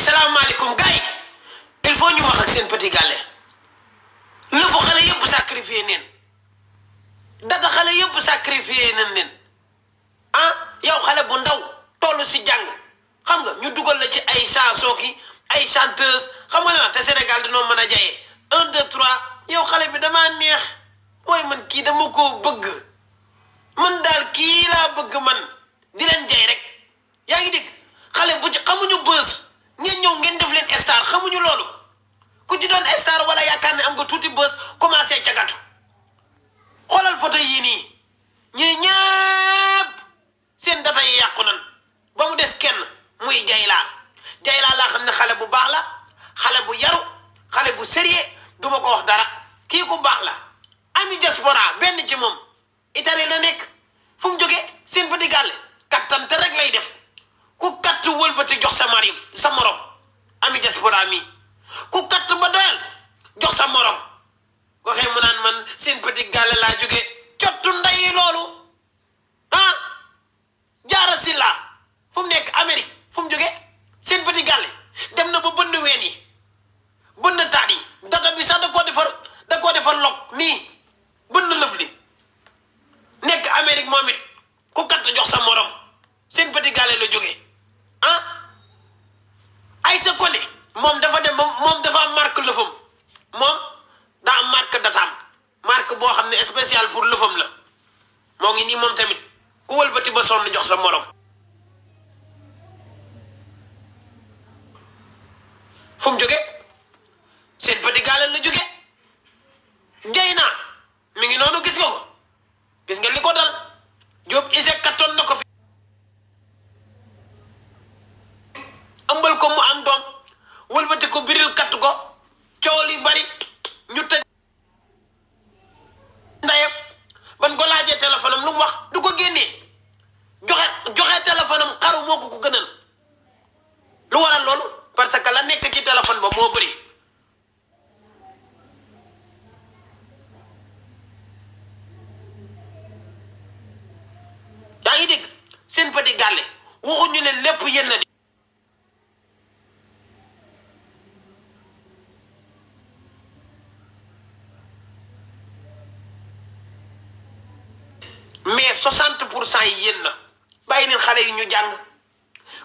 salaamaaleykum gars yi il faut ñu wax ak seen Petit Gallé lëfu xale yëpp sacrifié neen data xale yëpp sacrifié nañ leen ah yow xale bu ndaw toll si jàng xam nga ñu dugal la ci ay chansons ki ay chanteuse xam nga ne te Sénégal dañoo mën a jayee 1 2 3 yow xale bi damaa neex mooy man kii dama koo bëgg man daal kii laa bëgg man di leen jay rek yaa ngi dégg xale bu ci xamuñu bës ngeen ñëw ngeen def leen star xamuñu loolu ku ci doon star wala yaakaar ne am nga tuuti bës commencé cagatu xoolal photo yii nii ñii ñëpp seen data yi yàqu nan ba mu des kenn muy jaylaa laa xam ne xale bu baax la xale bu yaru xale bu sérieux du ma ko wax dara kii ku baax la Ami Diaspora benn ci moom Italie la nekk fu mu jógee seen Petit Gallé kattante rek lay def ku katt wëlbati jox sa marim sa morom Ami Diaspora mi ku katt ba doyal jox sa morom waxee mu naan man seen Petit Gallé laa jóge cottu ndeyi loolu ah jaara si la fu mu nekk Amérique fu mu jóge seen Petit Gallé dem na ba bënn ween yi bënn taat yi data bi sax da koo defar lok nii bënn lëf li nekk Amérique moom it ku katt jox sa morom seen Petit Gallé la jóge ah ay sa kone moom dafa dem ba moom dafa am marque lëfam moom daa am marque dataam marque boo xam ne spécial pour lëfam la moo ngi nii moom tamit ku wëlbati ba sonn jox sa morom fu mu jóge seen Petit Gallé la jóge jay naa mi ngi noonu gis nga ko gis nga li ko dal Diop Iseg kattoon na ko fi ëmbal ko mu am doom wëlbati ko biril katt ko coow li bari ñu tëj ndayam ban ko laajee téléphone am lu mu wax du ko génnee joxe téléphone am xaru moo ko gënal lu waral loolu parce que la nekk ci téléphone ba moo bëri yaa ngi dégg seen Petit Gallé waxuñu leen lépp yéen na di mais 60% yi yéen na bàyyi leen xale yi ñu jàng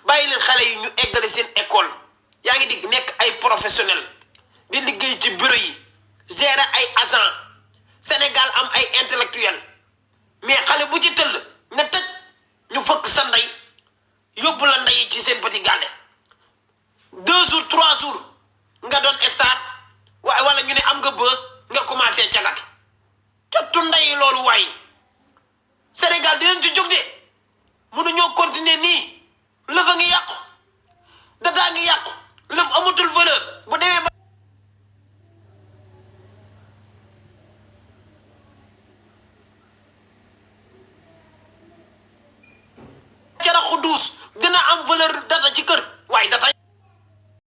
bàyyi leen xale yi ñu eggale seen école yaa ngi digg nekk ay professionnel di liggéey ci bureau yi gérer ay agent Sénégal am ay intellectuel mais xale bu ci tëll nga tëj ñu fëkk sa ndey yóbbu la ndey ci seen Petit Gallé 2 jours 3 jours nga doon star wala ñu ne am nga bës nga commencé cagatu cottu ndey loolu waaye Sénégal dinañ ci jóg de mënuñoo continuer nii lëf a ngi yàqu dataa ngi yàqu lëf amatul valeur bu demee ba caraxu duus dina am valeur data ci kër waaye data